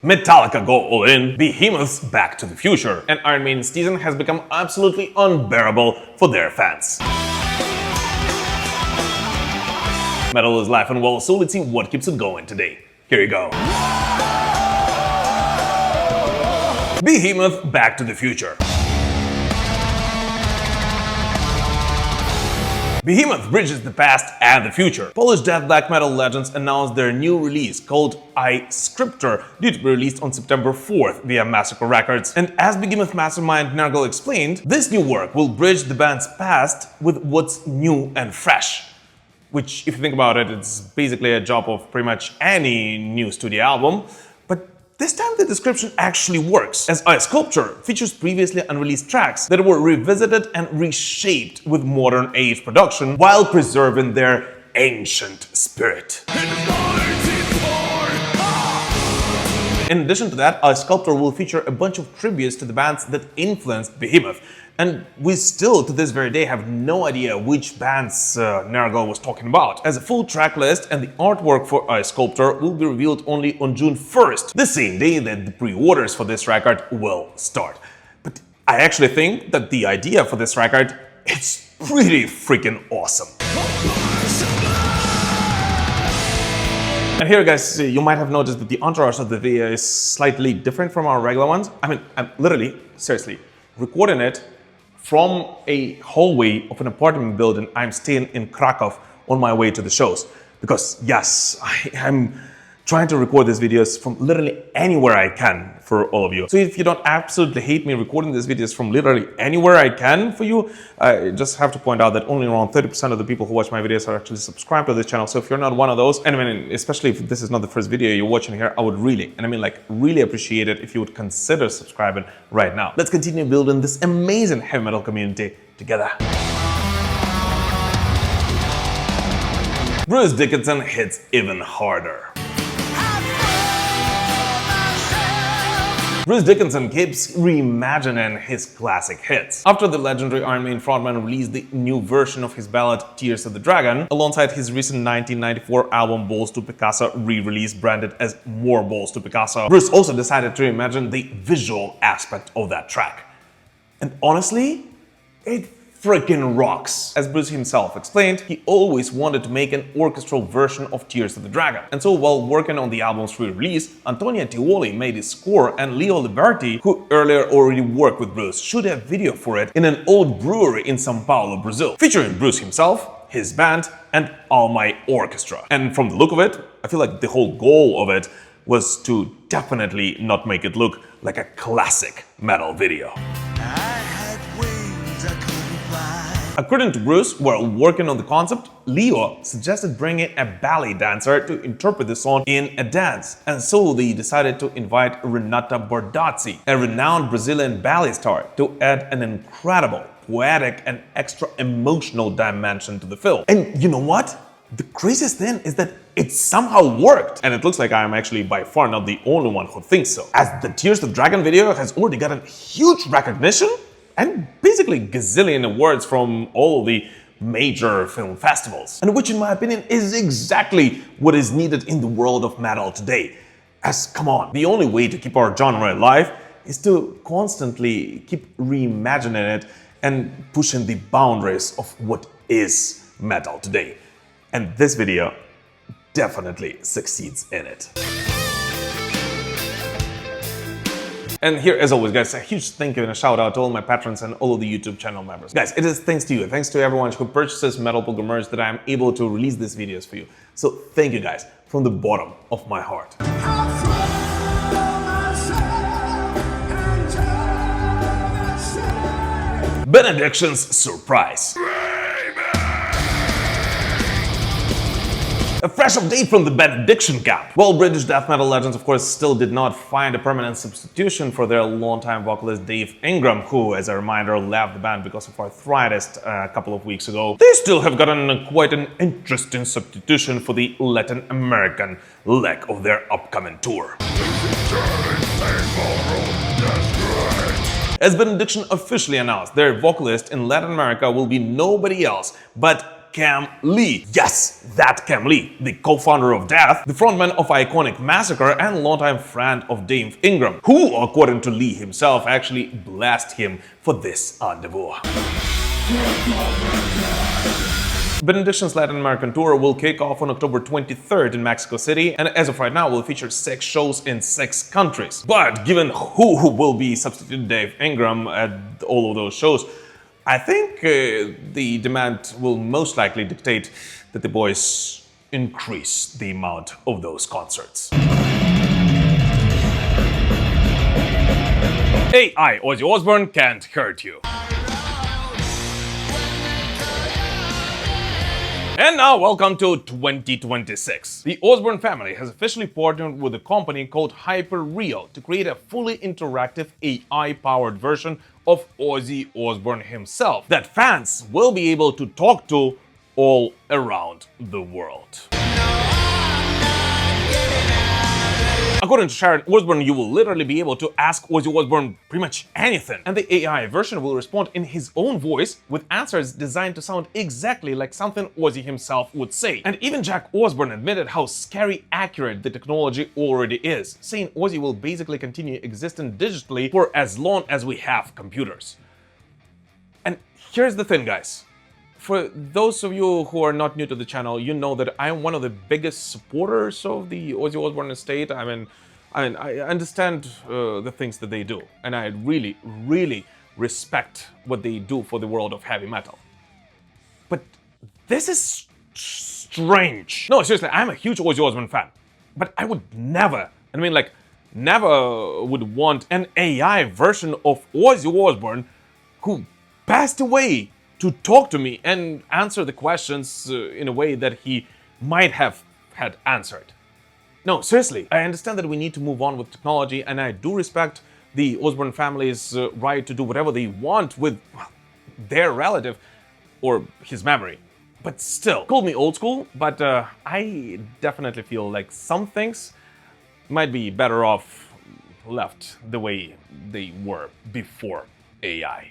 Metallica go all in, Behemoth's Back to the Future, and Iron Maiden's season has become absolutely unbearable for their fans. Metal is live and well, so let's see what keeps it going today. Here you go. Behemoth Back to the Future. Behemoth bridges the past and the future. Polish death black metal legends announced their new release called I Scriptor, due to be released on September 4th via Massacre Records. And as Behemoth mastermind Nergal explained, this new work will bridge the band's past with what's new and fresh. Which, if you think about it, it's basically a job of pretty much any new studio album. But this time the description actually works, as I Sculpture features previously unreleased tracks that were revisited and reshaped with modern age production while preserving their ancient spirit. In addition to that, I Sculptor will feature a bunch of tributes to the bands that influenced Behemoth. And we still, to this very day, have no idea which bands Nergal was talking about, as a full track list and the artwork for I Sculptor will be revealed only on June 1st, the same day that the pre-orders for this record will start. But I actually think that the idea for this record is pretty freaking awesome. And here, guys, you might have noticed that the entourage of the video is slightly different from our regular ones. I mean, I'm literally, seriously, recording it from a hallway of an apartment building I'm staying in Krakow on my way to the shows. Because yes, I'm trying to record these videos from literally anywhere I can for all of you. So if you don't absolutely hate me recording these videos from literally anywhere I can for you, I just have to point out that only around 30% of the people who watch my videos are actually subscribed to this channel. So if you're not one of those, and I mean, especially if this is not the first video you're watching here, I would really, and I mean like really appreciate it if you would consider subscribing right now. Let's continue building this amazing heavy metal community together. Bruce Dickinson hits even harder. Bruce Dickinson keeps reimagining his classic hits. After the legendary Iron Maiden frontman released the new version of his ballad Tears of the Dragon, alongside his recent 1994 album Balls to Picasso re-release branded as More Balls to Picasso, Bruce also decided to reimagine the visual aspect of that track. And honestly, it freaking rocks. As Bruce himself explained, he always wanted to make an orchestral version of Tears of the Dragon. And so while working on the album's re-release, Antonia Tioli made his score, and Leo Liberti, who earlier already worked with Bruce, shot a video for it in an old brewery in São Paulo, Brazil, featuring Bruce himself, his band, and All My Orchestra. And from the look of it, I feel like the whole goal of it was to definitely not make it look like a classic metal video. According to Bruce, while working on the concept, Leo suggested bringing a ballet dancer to interpret the song in a dance, and so they decided to invite Renata Bardazzi, a renowned Brazilian ballet star, to add an incredible, poetic and extra emotional dimension to the film. And you know what? The craziest thing is that it somehow worked, and it looks like I'm actually by far not the only one who thinks so, as the Tears of the Dragon video has already gotten huge recognition and basically gazillion awards from all of the major film festivals. And which, in my opinion, is exactly what is needed in the world of metal today. As, come on, the only way to keep our genre alive is to constantly keep reimagining it and pushing the boundaries of what is metal today. And this video definitely succeeds in it. And here, as always, guys, a huge thank you and a shout out to all my patrons and all of the YouTube channel members. Guys, it is thanks to you, thanks to everyone who purchases Metal Pilgrim merch that I am able to release these videos for you. So thank you guys from the bottom of my heart. Benediction's surprise. A fresh update from the Benediction camp. Well, British death metal legends, of course, still did not find a permanent substitution for their longtime vocalist Dave Ingram, who, as a reminder, left the band because of arthritis a couple of weeks ago. They still have gotten quite an interesting substitution for the Latin American leg of their upcoming tour. As Benediction officially announced, their vocalist in Latin America will be nobody else but but Cam Lee. Yes, that Cam Lee, the co-founder of Death, the frontman of Iconic Massacre, and longtime friend of Dave Ingram, who, according to Lee himself, actually blessed him for this endeavor. Benediction's Latin American tour will kick off on October 23rd in Mexico City, and as of right now will feature 6 shows in 6 countries. But given who will be substituting Dave Ingram at all of those shows, I think the demand will most likely dictate that the boys increase the amount of those concerts. AI Ozzy Osbourne can't hurt you. And now, welcome to 2026. The Osbourne family has officially partnered with a company called Hyperreal to create a fully interactive AI-powered version of Ozzy Osbourne himself that fans will be able to talk to all around the world. According to Sharon Osbourne, you will literally be able to ask Ozzy Osbourne pretty much anything, and the AI version will respond in his own voice with answers designed to sound exactly like something Ozzy himself would say. And even Jack Osbourne admitted how scary accurate the technology already is, saying Ozzy will basically continue existing digitally for as long as we have computers. And here's the thing, guys. For those of you who are not new to the channel, you know that I am one of the biggest supporters of the Ozzy Osbourne estate. I mean, I understand the things that they do, and I really, really respect what they do for the world of heavy metal. But this is strange. No, seriously, I'm a huge Ozzy Osbourne fan, but I would never, never would want an AI version of Ozzy Osbourne who passed away to talk to me and answer the questions in a way that he might have had answered. No, seriously, I understand that we need to move on with technology, and I do respect the Osbourne family's right to do whatever they want with their relative or his memory. But still, call me old school, but I definitely feel like some things might be better off left the way they were before AI.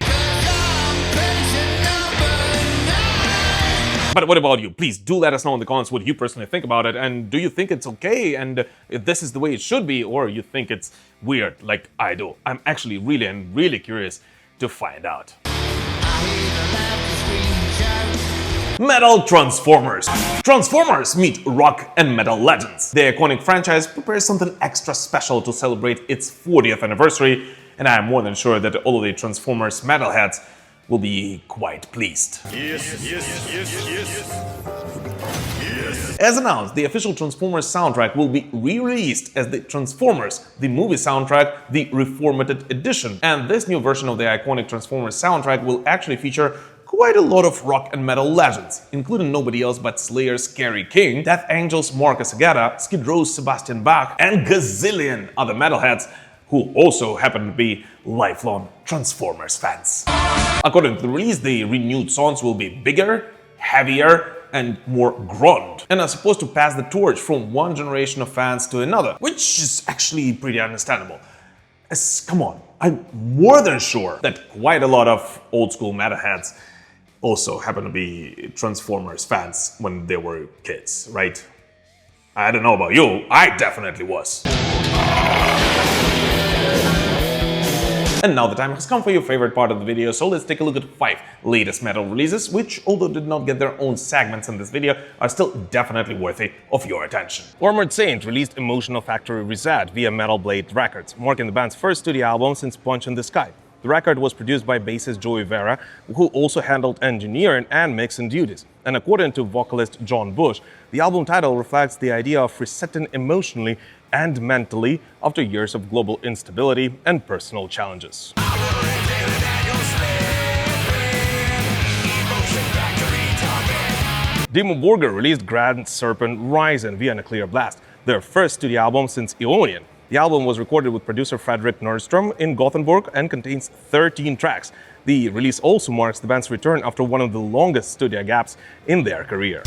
But what about you? Please do let us know in the comments what you personally think about it, and do you think it's okay and if this is the way it should be, or you think it's weird like I do? I'm actually really curious to find out. Metal Transformers. Transformers meet rock and metal legends. The iconic franchise prepares something extra special to celebrate its 40th anniversary, and I am more than sure that all of the Transformers metalheads will be quite pleased. Yes. As announced, the official Transformers soundtrack will be re-released as the Transformers, the movie soundtrack, the Reformatted Edition. And this new version of the iconic Transformers soundtrack will actually feature quite a lot of rock and metal legends, including nobody else but Slayer's Kerry King, Death Angel's Marcus Agata, Skid Row's Sebastian Bach, and gazillion other metalheads who also happen to be lifelong Transformers fans. According to the release, the renewed songs will be bigger, heavier, and more grunt, and are supposed to pass the torch from one generation of fans to another, which is actually pretty understandable. Come on, I'm more than sure that quite a lot of old school metalheads also happen to be Transformers fans when they were kids, right? I don't know about you, I definitely was. And now the time has come for your favorite part of the video, so let's take a look at 5 latest metal releases, which, although did not get their own segments in this video, are still definitely worthy of your attention. Armored Saint released Emotional Factory Reset via Metal Blade Records, marking the band's first studio album since Punch in the Sky. The record was produced by bassist Joey Vera, who also handled engineering and mixing duties. And according to vocalist John Bush, the album title reflects the idea of resetting emotionally and mentally after years of global instability and personal challenges. Dimmu Borgir released Grand Serpent Rising via Nuclear Blast, their first studio album since Aeonian. The album was recorded with producer Fredrik Nordstrom in Gothenburg and contains 13 tracks. The release also marks the band's return after one of the longest studio gaps in their career.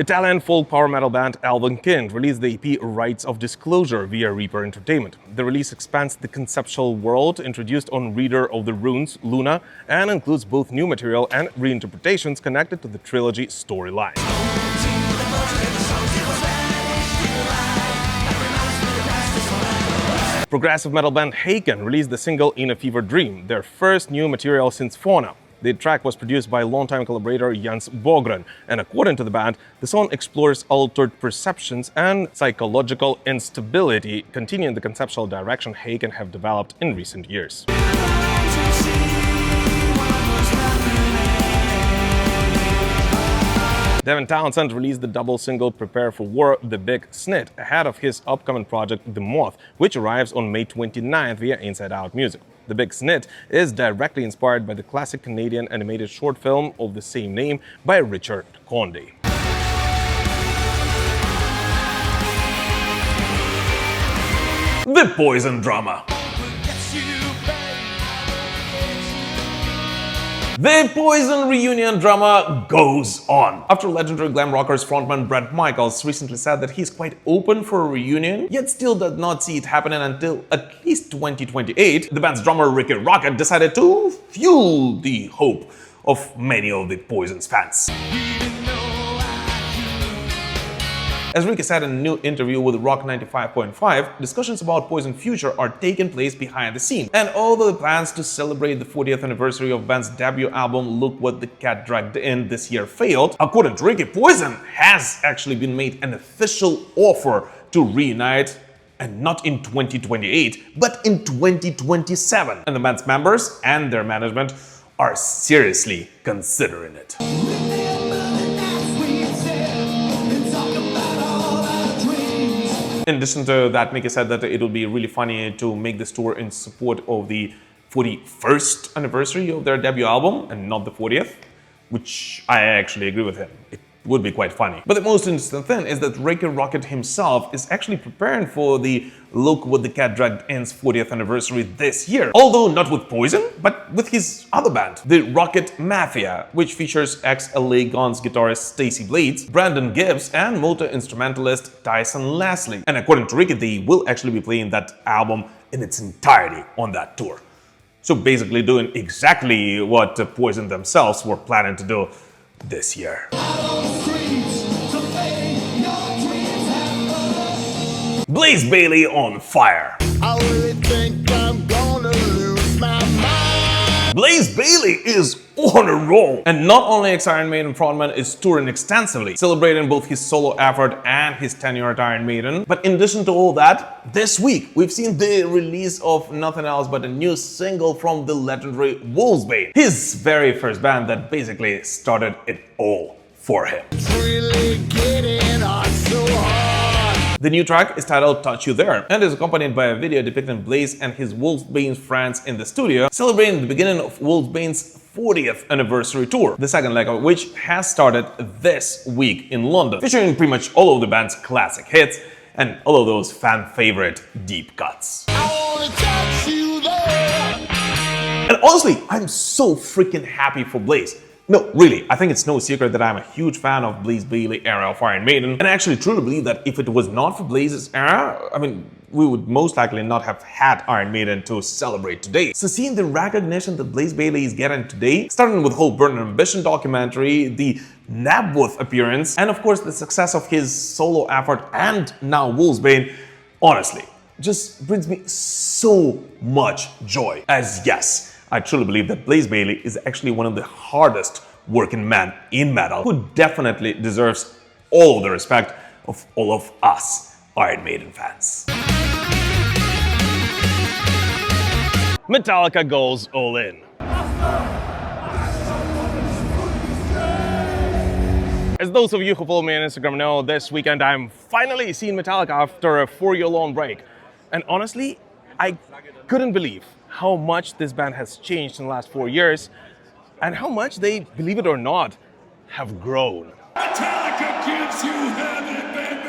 Italian folk power metal band Elvenking released the EP Rites of Disclosure via Reaper Entertainment. The release expands the conceptual world introduced on Reader of the Runes, Luna, and includes both new material and reinterpretations connected to the trilogy storyline. Progressive metal band Haken released the single In a Fever Dream, their first new material since Fauna. The track was produced by longtime collaborator Jens Bogren, and according to the band, the song explores altered perceptions and psychological instability, continuing the conceptual direction Haken have developed in recent years. Devin Townsend released the double single Prepare for War, The Big Snit, ahead of his upcoming project The Moth, which arrives on May 29th via Inside Out Music. The Big Snit is directly inspired by the classic Canadian animated short film of the same name by Richard Conde. The Poison drama. The Poison reunion drama goes on. After legendary glam rockers frontman Brent Michaels recently said that he's quite open for a reunion, yet still does not see it happening until at least 2028, the band's drummer Ricky Rocket decided to fuel the hope of many of the Poison's fans. As Ricky said in a new interview with Rock 95.5, discussions about Poison's future are taking place behind the scenes. And although the plans to celebrate the 40th anniversary of band's debut album Look What the Cat Dragged In this year failed, according to Ricky, Poison has actually been made an official offer to reunite, and not in 2028, but in 2027. And the band's members and their management are seriously considering it. In addition to that, Mickey said that it would be really funny to make this tour in support of the 41st anniversary of their debut album and not the 40th, which I actually agree with him. It would be quite funny. But the most interesting thing is that Ricky Rocket himself is actually preparing for the Look What the Cat Dragged In's 40th anniversary this year. Although not with Poison, but with his other band, the Rocket Mafia, which features ex-LA Guns guitarist Stacey Blades, Brandon Gibbs, and multi-instrumentalist Tyson Leslie. And according to Ricky, they will actually be playing that album in its entirety on that tour. So basically doing exactly what Poison themselves were planning to do this year. Blaze Bayley on fire. I really think I'm gonna lose my mind. Blaze Bayley is on a roll. And not only ex-Iron Maiden frontman is touring extensively, celebrating both his solo effort and his tenure at Iron Maiden, but in addition to all that, this week we've seen the release of nothing else but a new single from the legendary Wolfsbane, his very first band that basically started it all for him. Really getting on so hard. The new track is titled Touch You There and is accompanied by a video depicting Blaze and his Wolfsbane friends in the studio, celebrating the beginning of Wolfsbane's 40th anniversary tour, the second leg of which has started this week in London, featuring pretty much all of the band's classic hits and all of those fan-favorite deep cuts. I wanna touch you there. And honestly, I'm so freaking happy for Blaze. No, really, I think it's no secret that I'm a huge fan of Blaze Bayley era of Iron Maiden, and I actually truly believe that if it was not for Blaze's era, we would most likely not have had Iron Maiden to celebrate today. So seeing the recognition that Blaze Bayley is getting today, starting with the whole Burn Ambition documentary, the Nabworth appearance, and of course the success of his solo effort and now Wolfsbane, honestly, just brings me so much joy. As yes, I truly believe that Blaze Bayley is actually one of the hardest working men in metal, who definitely deserves all the respect of all of us Iron Maiden fans. Metallica goes all in. As those of you who follow me on Instagram know, this weekend I'm finally seeing Metallica after a 4-year-long break. And honestly, I couldn't believe how much this band has changed in the last 4 years and how much they, believe it or not, have grown. Metallica gives you heaven, baby!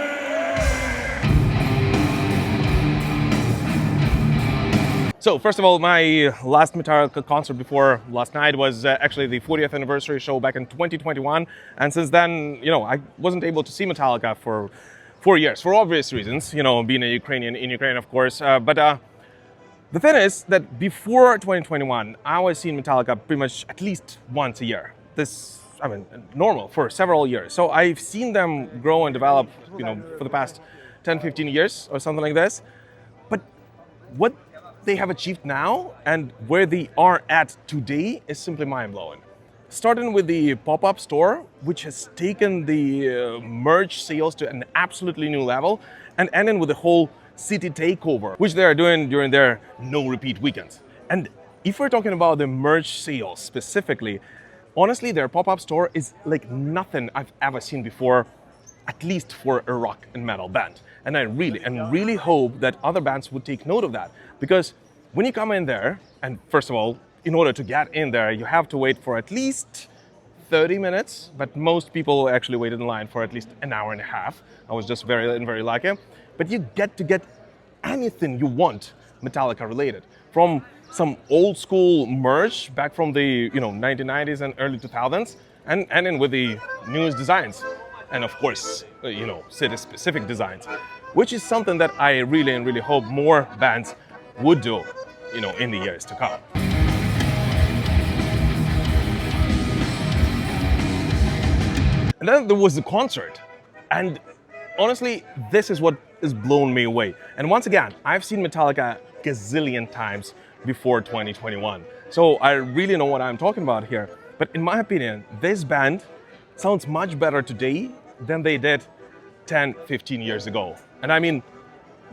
So, first of all, my last Metallica concert before last night was actually the 40th anniversary show back in 2021. And since then, I wasn't able to see Metallica for 4 years, for obvious reasons, being a Ukrainian in Ukraine, of course. But the thing is that before 2021, I was seeing Metallica pretty much at least once a year. Normal for several years. So I've seen them grow and develop, for the past 10, 15 years or something like this. But what they have achieved now and where they are at today is simply mind-blowing. Starting with the pop-up store, which has taken the merch sales to an absolutely new level, and ending with the whole city takeover, which they are doing during their no-repeat weekends. And if we're talking about the merch sales specifically, honestly, their pop-up store is like nothing I've ever seen before, at least for a rock and metal band. And I really hope that other bands would take note of that. Because when you come in there, and first of all, in order to get in there, you have to wait for at least 30 minutes, but most people actually waited in line for at least an hour and a half. I was just very lucky. But you get to get anything you want Metallica related. From some old school merch back from the 1990s and early 2000s, and in with the newest designs. And of course, city-specific designs, which is something that I really hope more bands would do, in the years to come. And then there was the concert. And honestly, this is what has blown me away. And once again, I've seen Metallica gazillion times before 2021. So I really know what I'm talking about here. But in my opinion, this band sounds much better today than they did 10, 15 years ago. And I mean,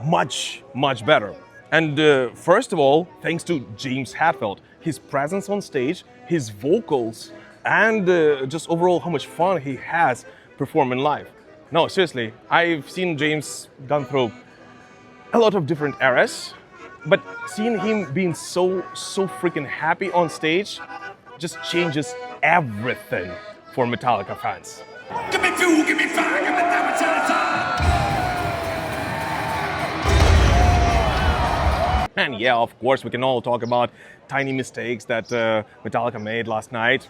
much better. And first of all, thanks to James Hetfield, his presence on stage, his vocals, and just overall how much fun he has performing live. No, seriously, I've seen James gone through a lot of different eras, but seeing him being so freaking happy on stage just changes everything for Metallica fans. Give me fuel, give me fire, give me damage at a time. And yeah, of course, we can all talk about tiny mistakes that Metallica made last night.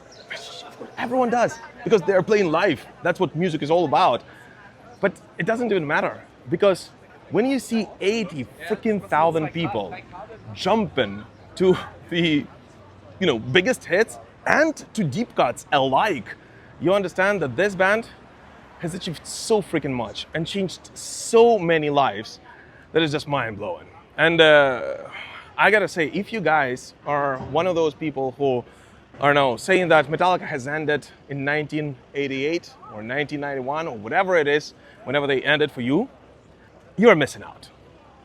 Everyone does, because they're playing live. That's what music is all about. But it doesn't even matter, because when you see 80 freaking thousand people jumping to the biggest hits and to deep cuts alike, you understand that this band has achieved so freaking much and changed so many lives that is just mind-blowing. And I gotta say, if you guys are one of those people who are now saying that Metallica has ended in 1988 or 1991 or whatever it is, whenever they ended for you, you're missing out.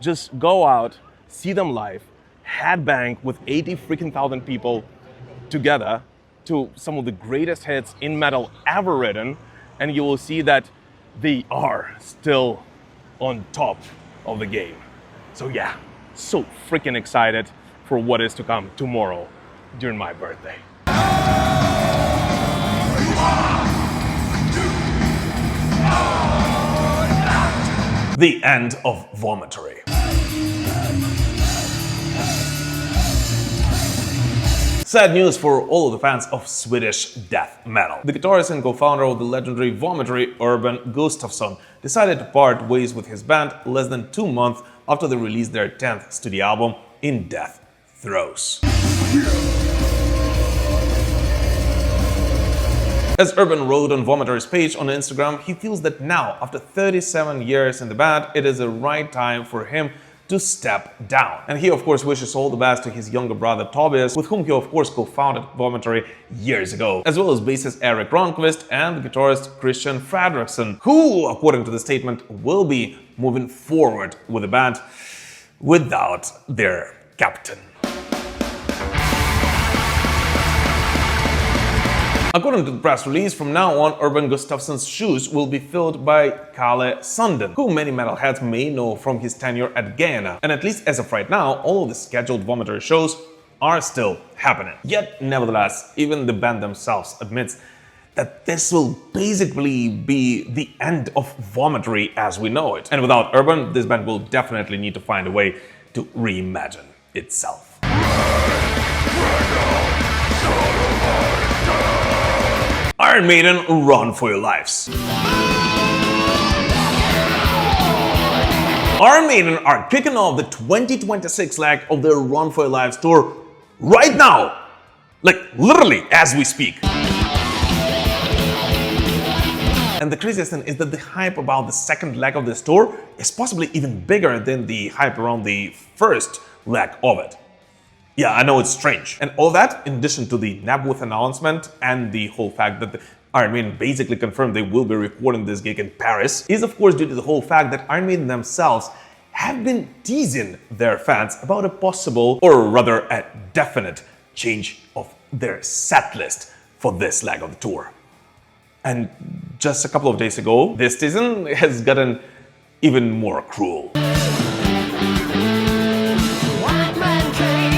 Just go out, see them live, headbang with 80 freaking thousand people together to some of the greatest hits in metal ever written, and you will see that they are still on top of the game. So yeah, so freaking excited for what is to come tomorrow during my birthday. The end of Vomitory. Sad news for all of the fans of Swedish death metal. The guitarist and co-founder of the legendary Vomitory, Urban Gustafsson, decided to part ways with his band less than 2 months after they released their 10th studio album, In Death Throes. As Urban wrote on Vomitory's page on Instagram, he feels that now, after 37 years in the band, it is the right time for him to step down. And he of course wishes all the best to his younger brother Tobias, with whom he of course co-founded Vomitory years ago, as well as bassist Eric Ronquist and the guitarist Christian Fredriksson, who, according to the statement, will be moving forward with the band without their captain. According to the press release, from now on, Urban Gustafsson's shoes will be filled by Kalle Sundin, who many metalheads may know from his tenure at Gehenna. And at least as of right now, all of the scheduled Vomitory shows are still happening. Yet, nevertheless, even the band themselves admits that this will basically be the end of Vomitory as we know it. And without Urban, this band will definitely need to find a way to reimagine itself. Iron Maiden, run for your lives. Iron Maiden are kicking off the 2026 leg of their Run for Your Lives tour right now. Like, literally, as we speak. And the craziest thing is that the hype about the second leg of this tour is possibly even bigger than the hype around the first leg of it. Yeah, I know it's strange. And all that, in addition to the Napworth announcement and the whole fact that the Iron Maiden basically confirmed they will be recording this gig in Paris, is of course due to the whole fact that Iron Maiden themselves have been teasing their fans about a possible, or rather a definite, change of their set list for this leg of the tour. And just a couple of days ago, this teasing has gotten even more cruel.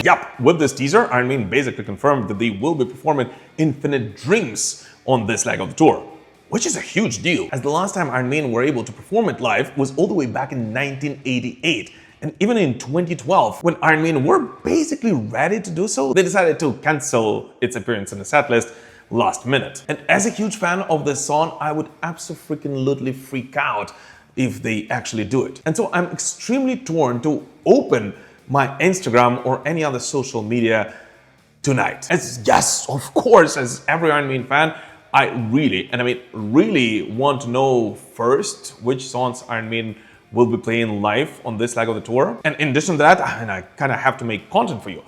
Yup, with this teaser, Iron Maiden basically confirmed that they will be performing Infinite Dreams on this leg of the tour, which is a huge deal, as the last time Iron Maiden were able to perform it live was all the way back in 1988. And even in 2012, when Iron Maiden were basically ready to do so, they decided to cancel its appearance in the setlist last minute. And as a huge fan of this song, I would absolutely freak out if they actually do it. And so I'm extremely torn to open my Instagram or any other social media tonight. As yes, of course, as every Iron Maiden fan, I really want to know first which songs Iron Maiden will be playing live on this leg of the tour. And in addition to that, I kind of have to make content for you.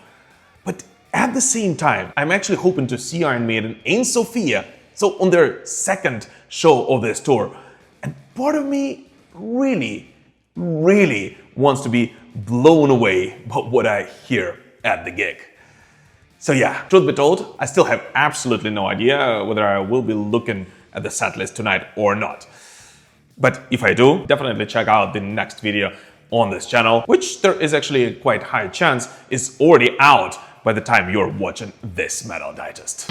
But at the same time, I'm actually hoping to see Iron Maiden in Sofia, so on their second show of this tour. And part of me really wants to be blown away by what I hear at the gig. So yeah, truth be told, I still have absolutely no idea whether I will be looking at the setlist tonight or not. But if I do, definitely check out the next video on this channel, which there is actually a quite high chance is already out by the time you're watching this Metal Digest.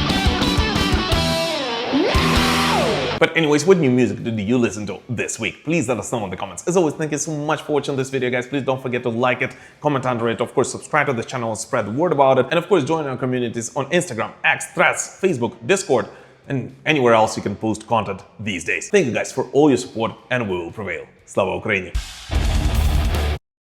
But anyways, what new music did you listen to this week? Please let us know in the comments. As always, thank you so much for watching this video, guys. Please don't forget to like it, comment under it, of course, subscribe to this channel and spread the word about it. And of course, join our communities on Instagram, X, Threads, Facebook, Discord, and anywhere else you can post content these days. Thank you guys for all your support, and we will prevail. Slava Ukraini!